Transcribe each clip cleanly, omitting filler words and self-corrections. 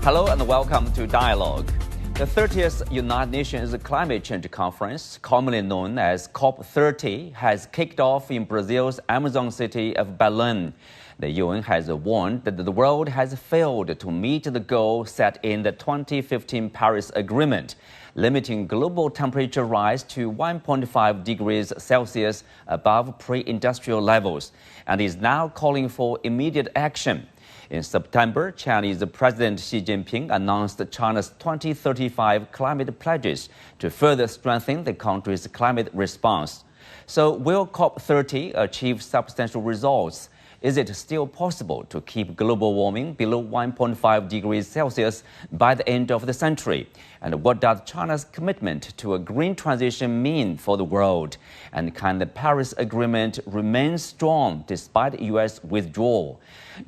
Hello and welcome to Dialogue. The 30th United Nations Climate Change Conference, commonly known as COP30, has kicked off in Brazil's Amazon city of Belém. The UN has warned that the world has failed to meet the goal set in the 2015 Paris Agreement, limiting global temperature rise to 1.5 degrees Celsius above pre-industrial levels, and is now calling for immediate action. In September, Chinese President Xi Jinping announced China's 2035 climate pledges to further strengthen the country's climate response. So will COP30 achieve substantial results? Is it still possible to keep global warming below 1.5 degrees Celsius by the end of the century? And what does China's commitment to a green transition mean for the world? And can the Paris Agreement remain strong despite U.S. withdrawal?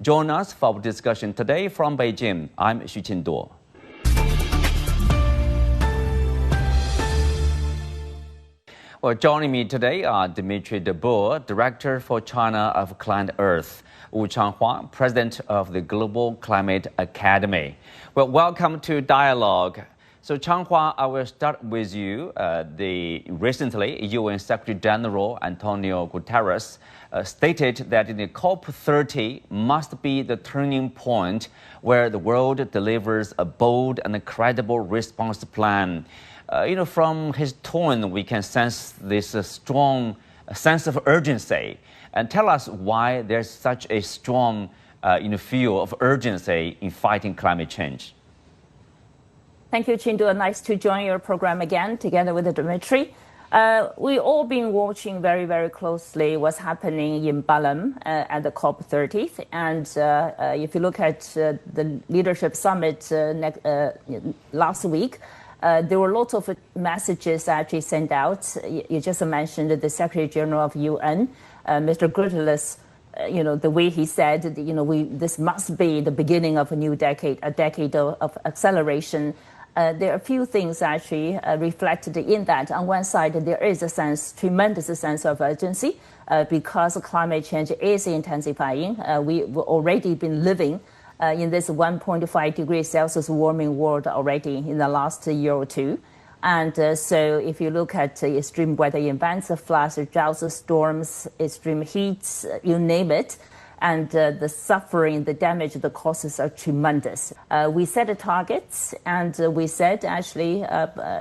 Join us for our discussion today from Beijing. I'm Wu Changhua. Well, joining me today are Dimitri de Boer, Director for China of ClientEarth, Wu Changhua, President of the Global Climate Academy. Well, welcome to Dialogue. So, Changhua, I will start with you. Recently, UN Secretary General Antonio Guterres stated that the COP30 must be the turning point where the world delivers a bold and credible response plan. From his tone, we can sense this strong sense of urgency. And tell us why there's such a strong feel of urgency in fighting climate change. Thank you, Changhua. Nice to join your program again, together with Dimitri. We've all been watching very, very closely what's happening in Belém at the COP30. And if you look at the leadership summit last week, there were lots of messages actually sent out. You just mentioned the Secretary General of UN, Mr. Guterres. The way he said, this must be the beginning of a new decade, a decade of acceleration. There are a few things actually reflected in that. On one side, there is a tremendous sense of urgency because climate change is intensifying. We've already been living in this 1.5 degrees Celsius warming world already in the last year or two. And so if you look at extreme weather events, floods, droughts, storms, extreme heats, you name it, and the suffering, the damage, the costs are tremendous. We set targets, and we said actually,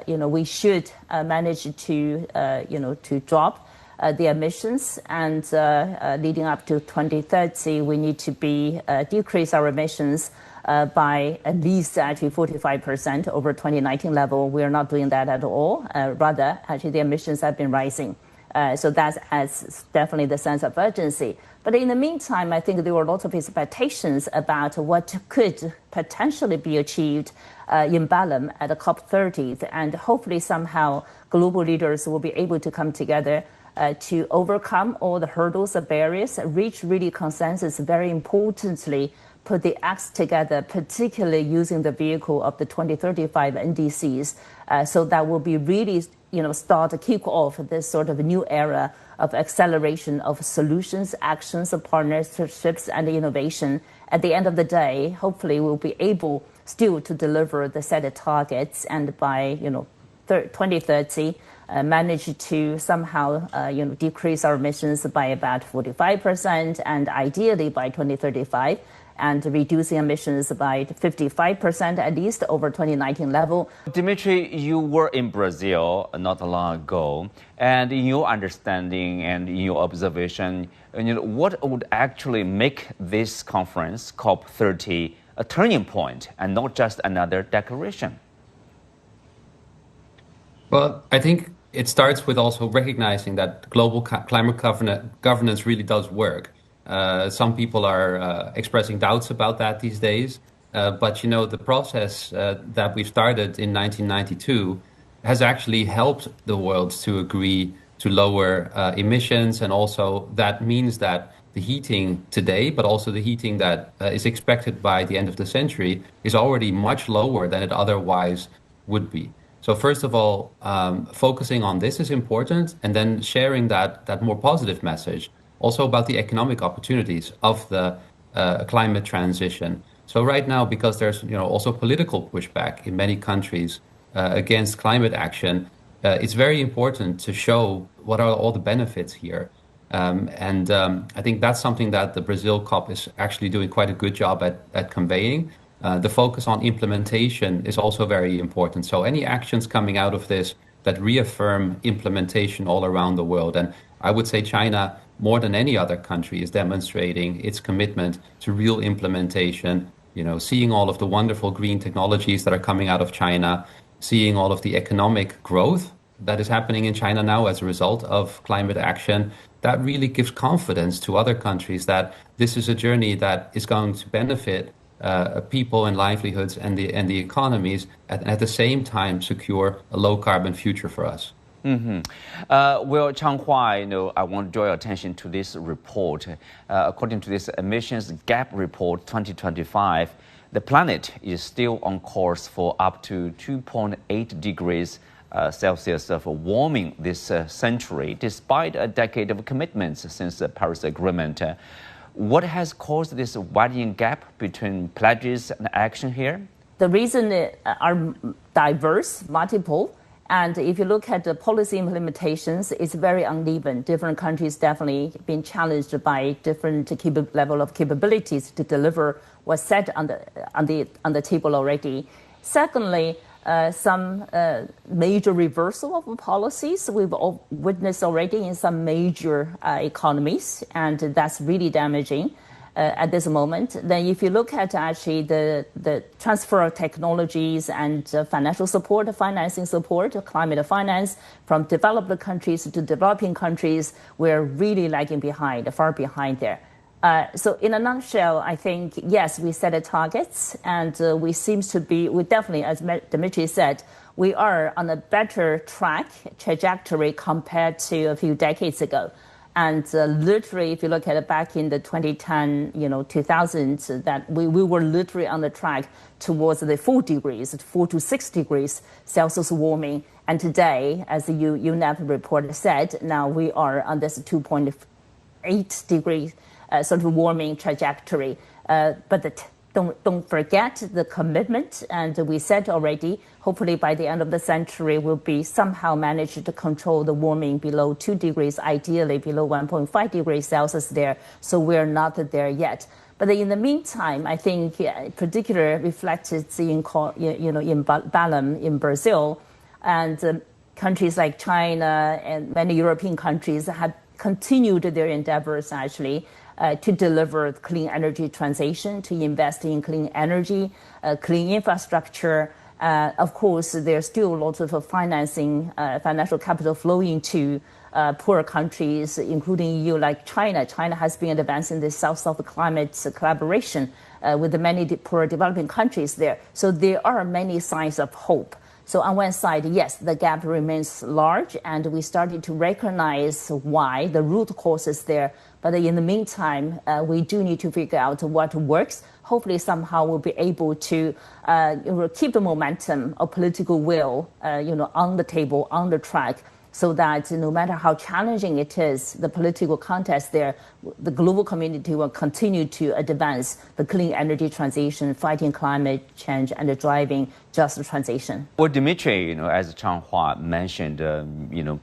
we should manage to drop the emissions, and leading up to 2030, we need to decrease our emissions by at least actually 45% over 2019 level. We are not doing that at all. Rather, actually, the emissions have been rising. So that has definitely the sense of urgency. But in the meantime, I think there were lots of expectations about what could potentially be achieved in Belém at the COP30, and hopefully somehow global leaders will be able to come together to overcome all the hurdles and barriers, reach really consensus, very importantly, put the acts together, particularly using the vehicle of the 2035 NDCs. So that will be really, start to kick off this sort of new era of acceleration of solutions, actions, partnerships, and innovation. At the end of the day, hopefully we'll be able still to deliver the set of targets, and by 2030, manage to somehow decrease our emissions by about 45%, and ideally by 2035, and reducing emissions by 55% at least over 2019 level. Dimitri, you were in Brazil not long ago, and in your understanding and in your observation, what would actually make this conference, COP30, a turning point and not just another declaration? Well, I think it starts with also recognizing that global climate governance really does work. Some people are expressing doubts about that these days. But, the process that we started in 1992 has actually helped the world to agree to lower emissions. And also that means that the heating today, but also the heating that is expected by the end of the century, is already much lower than it otherwise would be. So first of all, focusing on this is important, and then sharing that more positive message also about the economic opportunities of the climate transition. So right now, because there's also political pushback in many countries against climate action, it's very important to show what are all the benefits here. I think that's something that the Brazil COP is actually doing quite a good job at conveying. The focus on implementation is also very important. So any actions coming out of this that reaffirm implementation all around the world. And I would say China, more than any other country, is demonstrating its commitment to real implementation, seeing all of the wonderful green technologies that are coming out of China, seeing all of the economic growth that is happening in China now as a result of climate action. That really gives confidence to other countries that this is a journey that is going to benefit people and livelihoods and the economies, and at the same time secure a low carbon future for us. Well, Changhua, I want to draw your attention to this report. According to this emissions gap report 2025, the planet is still on course for up to 2.8 degrees Celsius of warming this century, despite a decade of commitments since the Paris Agreement. What has caused this widening gap between pledges and action here? The reasons are diverse, multiple. And if you look at the policy implementations, it's very uneven. Different countries definitely been challenged by different level of capabilities to deliver what's set on the table already. Secondly, some major reversal of policies we've witnessed already in some major economies, and that's really damaging at this moment. Then if you look at actually the transfer of technologies and financial support, financing support, climate finance from developed countries to developing countries, we're really lagging behind, far behind there. So in a nutshell, I think, yes, we set targets, and we definitely, as Dimitri said, we are on a better trajectory compared to a few decades ago. And literally, if you look at it back in the 2010, 2000s, that we were literally on the track towards the 4 to 6 degrees Celsius warming. And today, as the UNEP report said, now we are on this 2.8 degrees sort of warming trajectory. But don't forget the commitment, and we said already, hopefully by the end of the century, we'll be somehow managed to control the warming below 2 degrees, ideally below 1.5 degrees Celsius there. So we're not there yet. But in the meantime, I think particularly reflected in Belém in Brazil, and countries like China and many European countries have continued their endeavors actually to deliver clean energy transition, to invest in clean energy, clean infrastructure. Of course, there's still lots of financial capital flowing to poor countries, including EU, like China. China has been advancing the South-South climate collaboration with the many poor developing countries there. So there are many signs of hope. So on one side, yes, the gap remains large, and we started to recognize why, the root causes there. But in the meantime, we do need to figure out what works. Hopefully somehow we'll be able to keep the momentum of political will on the table, on the track, so that no matter how challenging it is, the political contest there, the global community will continue to advance the clean energy transition, fighting climate change, and driving just transition. Well, Dimitri, as Changhua mentioned,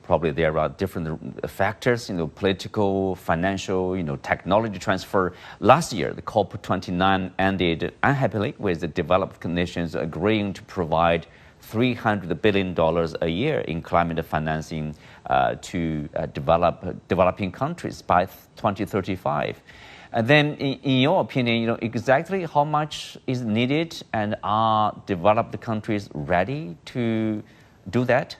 probably there are different factors, political, financial, technology transfer. Last year, the COP29 ended unhappily with the developed nations agreeing to provide $300 billion a year in climate financing to developing countries by 2035. And then, in your opinion, exactly how much is needed, and are developed countries ready to do that?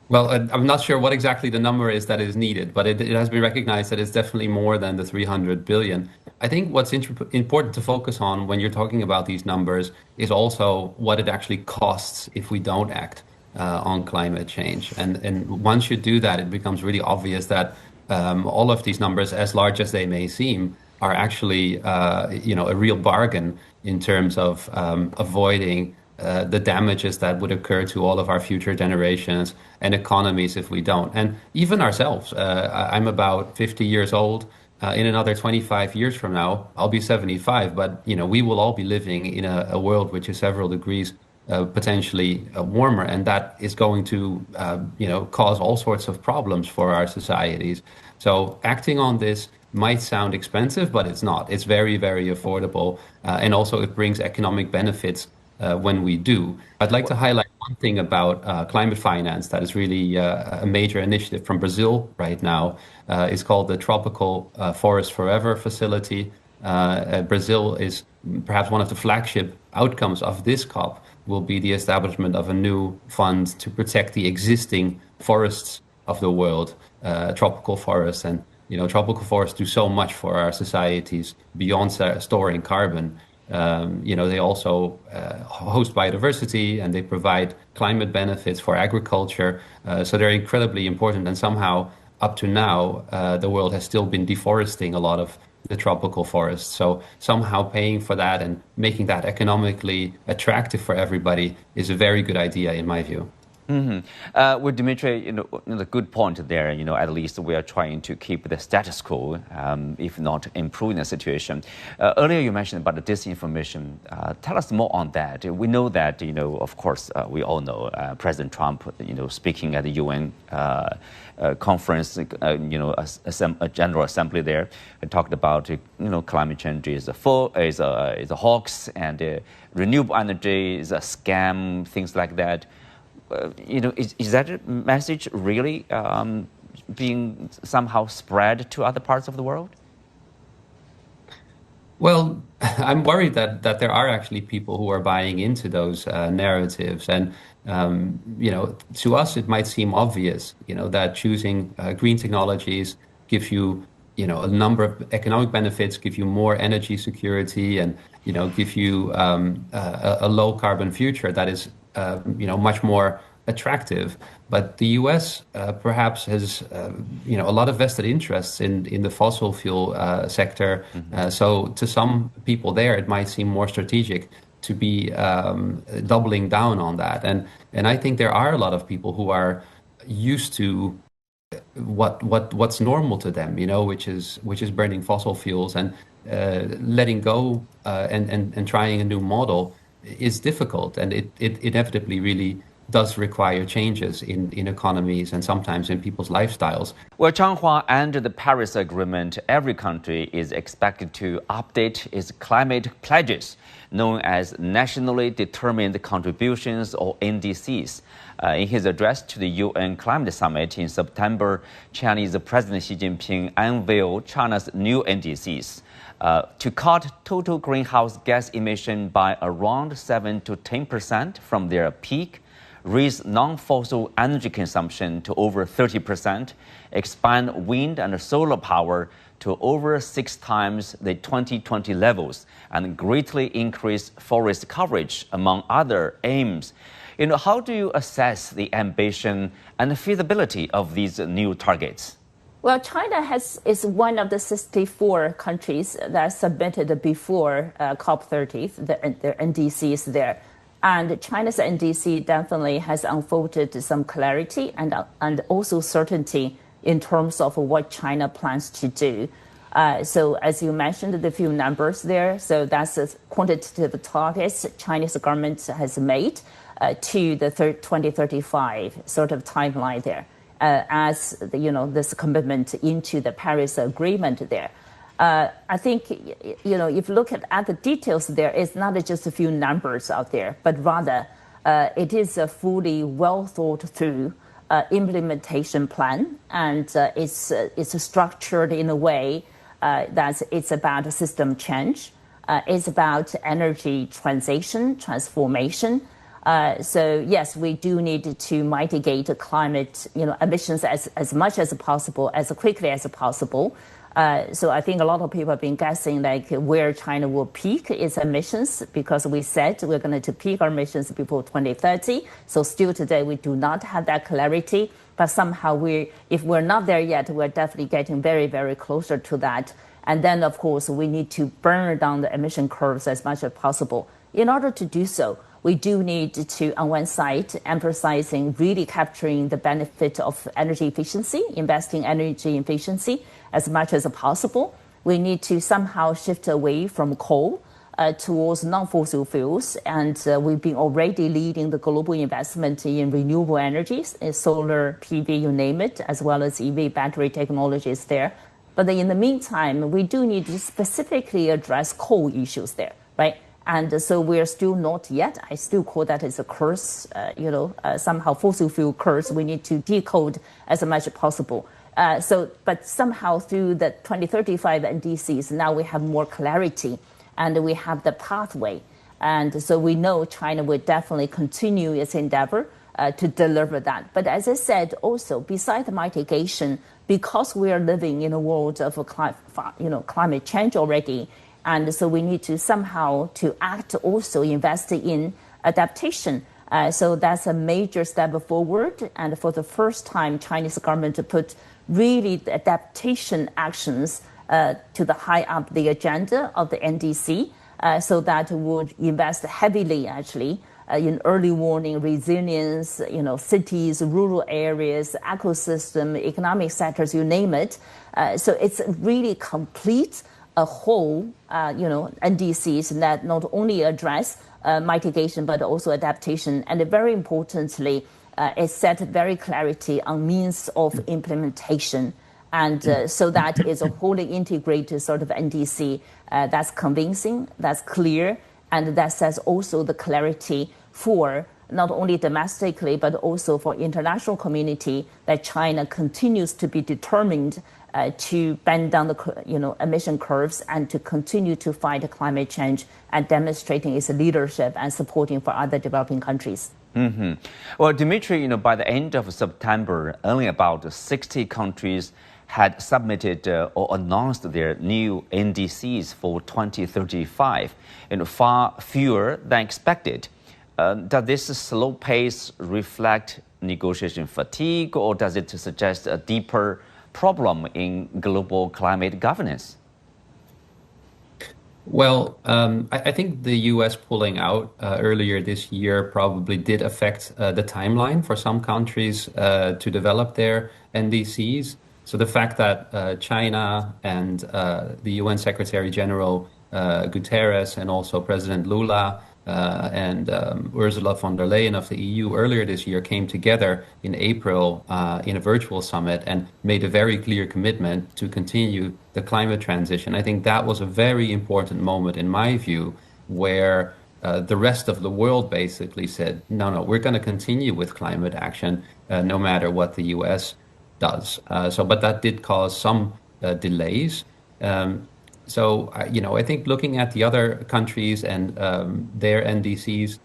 Well, I'm not sure what exactly the number is that is needed, but it has been recognized that it's definitely more than the 300 billion. I think what's important to focus on when you're talking about these numbers is also what it actually costs if we don't act on climate change. And once you do that, it becomes really obvious that all of these numbers, as large as they may seem, are actually a real bargain in terms of avoiding the damages that would occur to all of our future generations and economies if we don't. And even ourselves, I'm about 50 years old. in another 25 years from now, I'll be 75, but we will all be living in a world which is several degrees potentially warmer, and that is going to cause all sorts of problems for our societies. So acting on this might sound expensive, but it's not. It's very, very affordable, and also it brings economic benefits when we do. I'd like to highlight one thing about climate finance that is really a major initiative from Brazil right now. It's called the Tropical Forest Forever Facility. Brazil is perhaps one of the flagship outcomes of this COP will be the establishment of a new fund to protect the existing forests of the world, tropical forests. And tropical forests do so much for our societies beyond storing carbon. They also host biodiversity, and they provide climate benefits for agriculture. So they're incredibly important. And somehow, up to now, the world has still been deforesting a lot of the tropical forests. So somehow paying for that and making that economically attractive for everybody is a very good idea, in my view. With Dimitri, the good point there, at least we are trying to keep the status quo, if not improving the situation. Earlier you mentioned about the disinformation. Tell us more on that. We know that, of course, we all know President Trump, speaking at the UN conference, a General Assembly there, talked about, climate change is a hoax, and renewable energy is a scam, things like that. Is that message really being somehow spread to other parts of the world? Well, I'm worried that there are actually people who are buying into those narratives. And, to us, it might seem obvious, that choosing green technologies gives you, a number of economic benefits, give you more energy security, and, give you a low carbon future that is much more attractive. But the US perhaps has, a lot of vested interests in the fossil fuel sector. So to some people there, it might seem more strategic to be doubling down on that. And I think there are a lot of people who are used to what's normal to them, which is burning fossil fuels, and letting go and trying a new model is difficult, and it inevitably really does require changes in economies and sometimes in people's lifestyles. Well, Changhua, under the Paris Agreement, every country is expected to update its climate pledges, known as Nationally Determined Contributions, or NDCs. In his address to the UN Climate Summit in September, Chinese President Xi Jinping unveiled China's new NDCs. To cut total greenhouse gas emission by around 7 to 10% from their peak, raise non-fossil energy consumption to over 30%, expand wind and solar power to over 6 times the 2020 levels, and greatly increase forest coverage, among other aims. How do you assess the ambition and the feasibility of these new targets? Well, China is one of the 64 countries that submitted before COP30, their NDCs there. And China's NDC definitely has unfolded some clarity and also certainty in terms of what China plans to do. So as you mentioned, the few numbers there, so that's the quantitative targets Chinese government has made to the 2035 sort of timeline there. As this commitment into the Paris Agreement there. I think, if you look at the details there, it's not just a few numbers out there, but rather it is a fully well thought through implementation plan, and it's structured in a way that it's about system change, it's about energy transformation. So yes, we do need to mitigate climate, emissions as much as possible, as quickly as possible. So I think a lot of people have been guessing like where China will peak its emissions, because we said we're going to peak our emissions before 2030. So still today we do not have that clarity, but somehow if we're not there yet, we're definitely getting very, very closer to that. And then of course we need to burn down the emission curves as much as possible. In order to do so, we do need to, on one side, emphasizing really capturing the benefit of energy efficiency, investing energy efficiency as much as possible. We need to somehow shift away from coal towards non-fossil fuels, and we've been already leading the global investment in renewable energies, solar, PV, you name it, as well as EV battery technologies there. But in the meantime, we do need to specifically address coal issues there, right? And so we're still not yet. I still call that as a curse, somehow fossil fuel curse. We need to decode as much as possible. But somehow through the 2035 NDCs, now we have more clarity and we have the pathway. And so we know China will definitely continue its endeavor to deliver that. But as I said, also, besides the mitigation, because we are living in a world of climate change already, and so we need to somehow to act also invest in adaptation. So that's a major step forward. And for the first time, Chinese government put really the adaptation actions to the high up the agenda of the NDC. So that would invest heavily actually in early warning, resilience, cities, rural areas, ecosystem, economic sectors, you name it. So it's really complete a whole, NDCs that not only address mitigation but also adaptation, and very importantly, it set very clarity on means of implementation, and so that is a wholly integrated sort of NDC that's convincing, that's clear, and that says also the clarity for not only domestically but also for international community that China continues to be determined to bend down the emission curves and to continue to fight climate change and demonstrating its leadership and supporting for other developing countries. Mm-hmm. Well, Dimitri, by the end of September, only about 60 countries had submitted or announced their new NDCs for 2035, far fewer than expected. Does this slow pace reflect negotiation fatigue, or does it suggest a deeper problem in global climate governance? Well, I think the US pulling out earlier this year probably did affect the timeline for some countries to develop their NDCs. So the fact that China and the UN Secretary General Guterres and also President Lula and Ursula von der Leyen of the EU earlier this year came together in April in a virtual summit and made a very clear commitment to continue the climate transition. I think that was a very important moment in my view, where the rest of the world basically said, no, we're going to continue with climate action no matter what the US does. But that did cause some delays. I think looking at the other countries and their NDCs,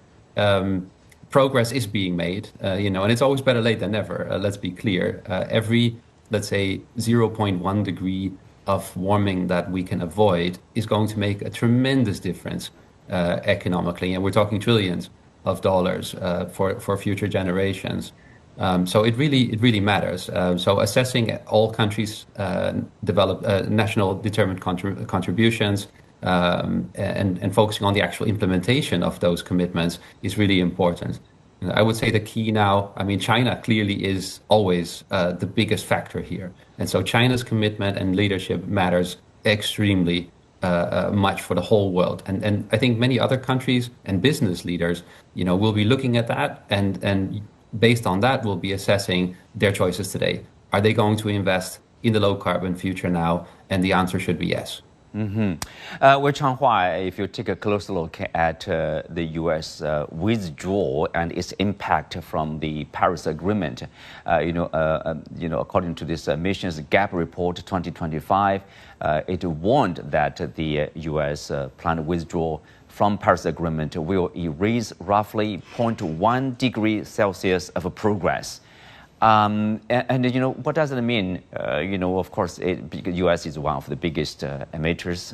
progress is being made, and it's always better late than never. Let's be clear. Every, let's say, 0.1 degree of warming that we can avoid is going to make a tremendous difference economically, and we're talking trillions of dollars for future generations. So it really matters. So assessing all countries' national determined contributions and focusing on the actual implementation of those commitments is really important. I would say the key now, China clearly is always the biggest factor here. And so China's commitment and leadership matters extremely much for the whole world. And I think many other countries and business leaders, will be looking at that and based on that, we'll be assessing their choices today. Are they going to invest in the low carbon future now? And the answer should be yes. Mm-hmm. Wu Changhua, if you take a closer look at the U.S. Withdrawal and its impact from the Paris Agreement, according to this emissions gap report 2025, it warned that the U.S. planned withdrawal from Paris Agreement will erase roughly 0.1 degree Celsius of progress. What does it mean? Of course, the U.S. is one of the biggest emitters.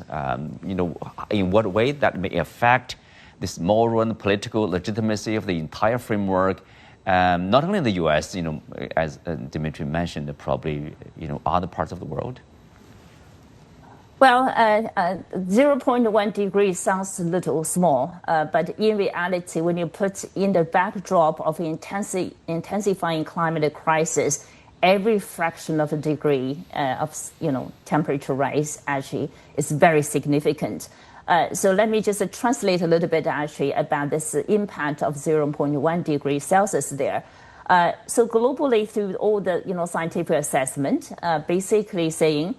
In what way that may affect this moral and political legitimacy of the entire framework, not only in the U.S., as Dimitri mentioned, probably, other parts of the world? Well, 0.1 degrees sounds a little small, but in reality, when you put in the backdrop of intensifying climate crisis, every fraction of a degree of temperature rise actually is very significant. So let me just translate a little bit actually about this impact of 0.1 degrees Celsius there. So globally, through all the scientific assessment, basically saying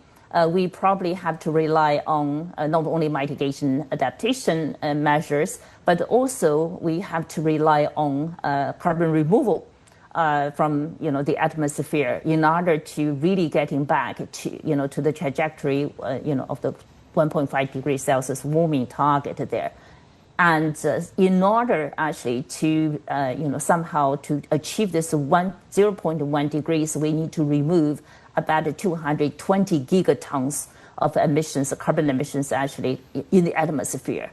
we probably have to rely on not only mitigation adaptation measures, but also we have to rely on carbon removal from the atmosphere in order to really getting back to to the trajectory of the 1.5 degrees Celsius warming target there. And in order actually to somehow to achieve this 0.1 degrees, we need to remove about 220 gigatons of emissions, carbon emissions actually in the atmosphere.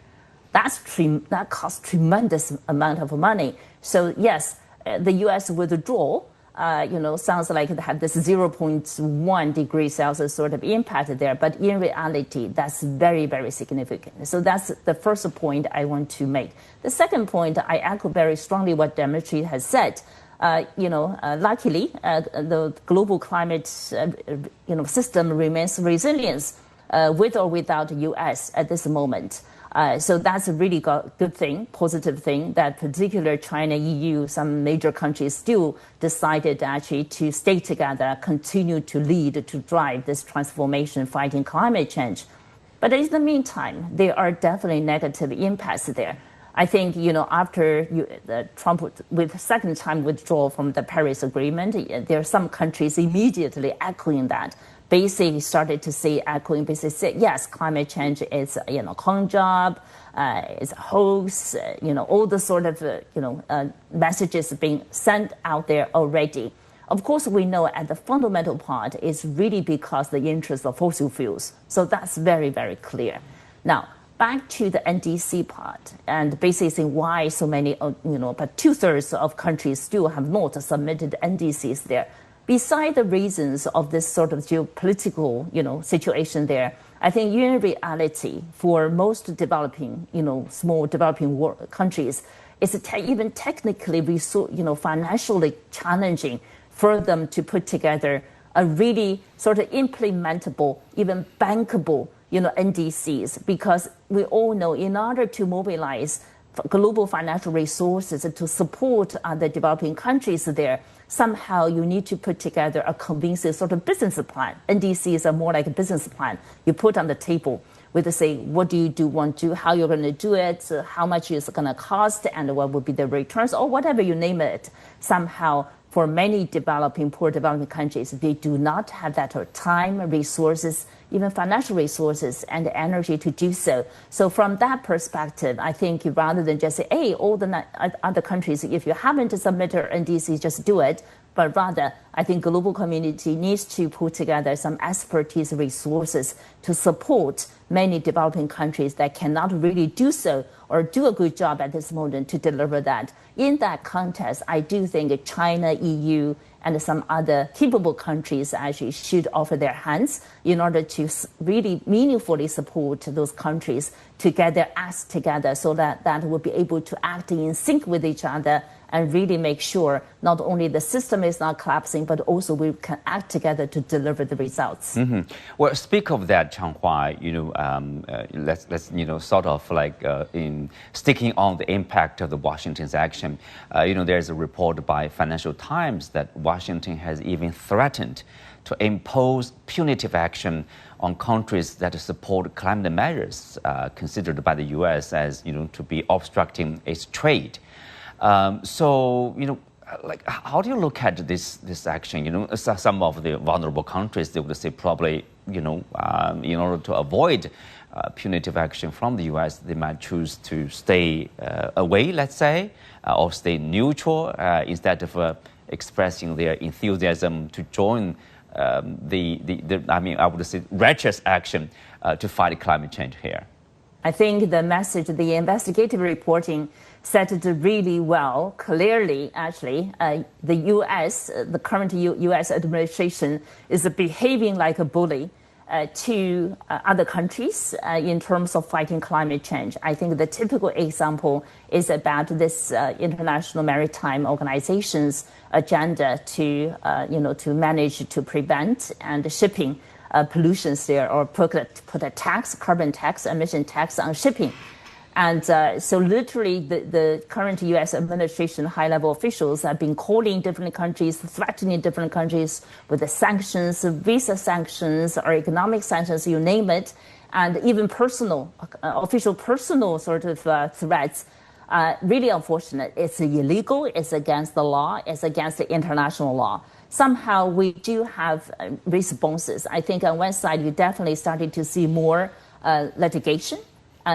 That costs tremendous amount of money. So yes, the U.S. withdrawal, sounds like it had this 0.1 degrees Celsius sort of impact there, but in reality, that's very, very significant. So that's the first point I want to make. The second point, I echo very strongly what Dimitri has said. Luckily, the global climate, system remains resilient, with or without the U.S. at this moment. So that's a really good thing, positive thing, that particular China, EU, some major countries still decided actually to stay together, continue to lead, to drive this transformation, fighting climate change. But in the meantime, there are definitely negative impacts there. I think, after Trump with second time withdrawal from the Paris Agreement, there are some countries immediately echoing that. Basically started to say, yes, climate change is, con job, it's a hoax, all the sort of, messages being sent out there already. Of course, we know at the fundamental part is really because the interest of fossil fuels. So that's very, very clear. Now, back to the NDC part, and basically saying why so many, but 2/3 of countries still have not submitted NDCs there. Beside the reasons of this sort of geopolitical, situation there, I think in reality, for most developing, small developing countries, it's even technically, financially challenging for them to put together a really sort of implementable, even bankable, NDCs, because we all know in order to mobilize global financial resources to support other developing countries there, somehow you need to put together a convincing sort of business plan. NDCs are more like a business plan you put on the table with, say, what do you want to do, how you're going to do it, how much it's going to cost, and what would be the returns, or whatever you name it. Somehow, for many poor developing countries, they do not have that time, resources, even financial resources and energy to do so. So from that perspective, I think rather than just say, hey, all the other countries, if you haven't submitted NDC, just do it. But rather, I think global community needs to put together some expertise resources to support many developing countries that cannot really do so or do a good job at this moment to deliver that. In that context, I do think China, EU, and some other capable countries actually should offer their hands in order to really meaningfully support those countries to get their acts together so that will be able to act in sync with each other and really make sure not only the system is not collapsing, but also we can act together to deliver the results. Mm-hmm. Well, speak of that, Changhua, let's sort of like in sticking on the impact of the Washington's action. There's a report by Financial Times that Washington has even threatened to impose punitive action on countries that support climate measures considered by the U.S. as, to be obstructing its trade. How do you look at this action? Some of the vulnerable countries, they would say probably, in order to avoid punitive action from the U.S., they might choose to stay away, let's say, or stay neutral instead of expressing their enthusiasm to join I would say, righteous action to fight climate change here. I think the message, the investigative reporting said it really well, clearly, actually. The U.S., the current U.S. administration is behaving like a bully to other countries in terms of fighting climate change. I think the typical example is about this International Maritime Organization's agenda to, to manage to prevent and shipping pollutions there, or put a tax, carbon tax, emission tax on shipping. And so literally the current U.S. administration high-level officials have been calling different countries, threatening different countries with the sanctions, visa sanctions, or economic sanctions, you name it, and even personal, official personal sort of threats. Really unfortunate. It's illegal, it's against the law, it's against the international law. Somehow we do have responses. I think on one side, you definitely started to see more litigation.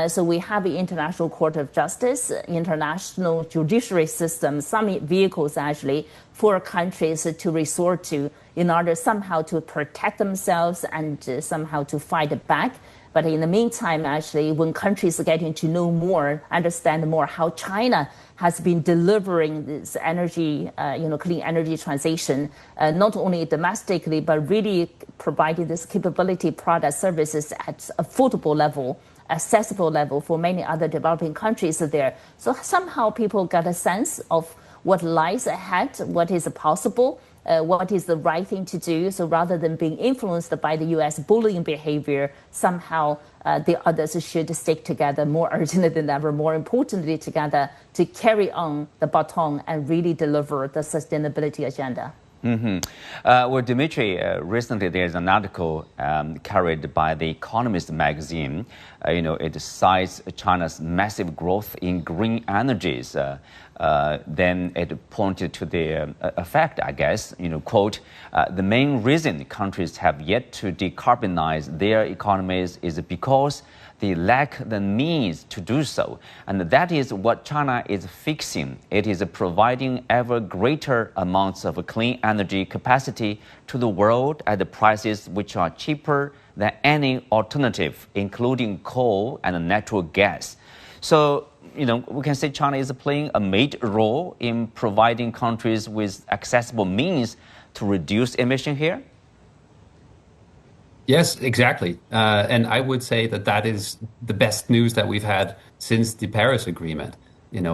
So we have the International Court of Justice, international judiciary system, some vehicles actually for countries to resort to in order somehow to protect themselves and somehow to fight back. But in the meantime, actually, when countries are getting to know more, understand more how China has been delivering this energy, clean energy transition, not only domestically, but really providing this capability, product, services at affordable level, accessible level for many other developing countries there. So somehow people got a sense of what lies ahead, what is possible, what is the right thing to do. So rather than being influenced by the U.S. bullying behavior, somehow the others should stick together more urgently than ever, more importantly together to carry on the baton and really deliver the sustainability agenda. Mm-hmm. Well, Dimitri, recently there's an article carried by The Economist magazine. It cites China's massive growth in green energies. Then it pointed to the effect, I guess, quote, the main reason countries have yet to decarbonize their economies is because they lack the means to do so. And that is what China is fixing. It is providing ever greater amounts of clean energy capacity to the world at the prices which are cheaper than any alternative, including coal and natural gas. So, we can say China is playing a major role in providing countries with accessible means to reduce emission here? Yes, exactly. And I would say that is the best news that we've had since the Paris Agreement.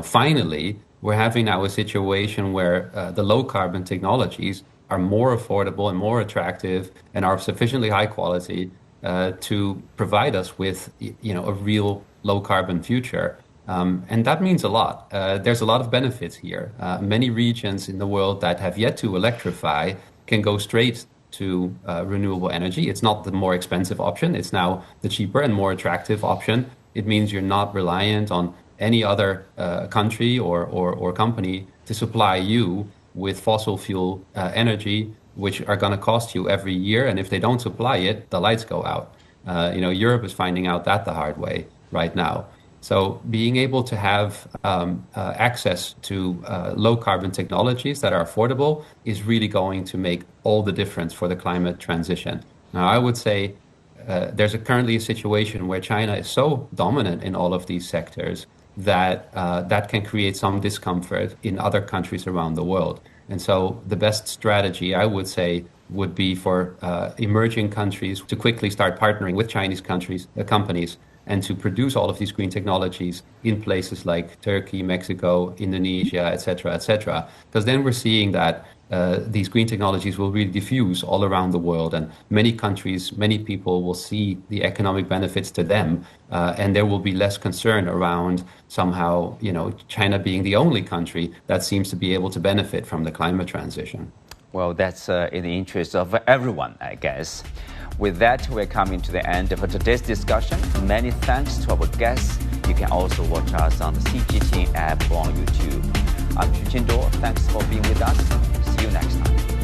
Finally, we're having now a situation where the low carbon technologies are more affordable and more attractive and are sufficiently high quality to provide us with, a real low carbon future. And that means a lot. There's a lot of benefits here. Many regions in the world that have yet to electrify can go straight to renewable energy. It's not the more expensive option. It's now the cheaper and more attractive option. It means you're not reliant on any other country or company to supply you with fossil fuel energy, which are going to cost you every year. And if they don't supply it, the lights go out. Europe is finding out that the hard way right now. So being able to have access to low carbon technologies that are affordable is really going to make all the difference for the climate transition. Now, I would say there's currently a situation where China is so dominant in all of these sectors that that can create some discomfort in other countries around the world. And so the best strategy, I would say, would be for emerging countries to quickly start partnering with Chinese companies and to produce all of these green technologies in places like Turkey, Mexico, Indonesia, et cetera, because then we're seeing that these green technologies will really diffuse all around the world, and many countries, many people will see the economic benefits to them, and there will be less concern around somehow, China being the only country that seems to be able to benefit from the climate transition. Well, that's in the interest of everyone, I guess. With that, we're coming to the end of today's discussion. Many thanks to our guests. You can also watch us on the CGTN app or on YouTube. I'm Wu Changhua. Thanks for being with us. See you next time.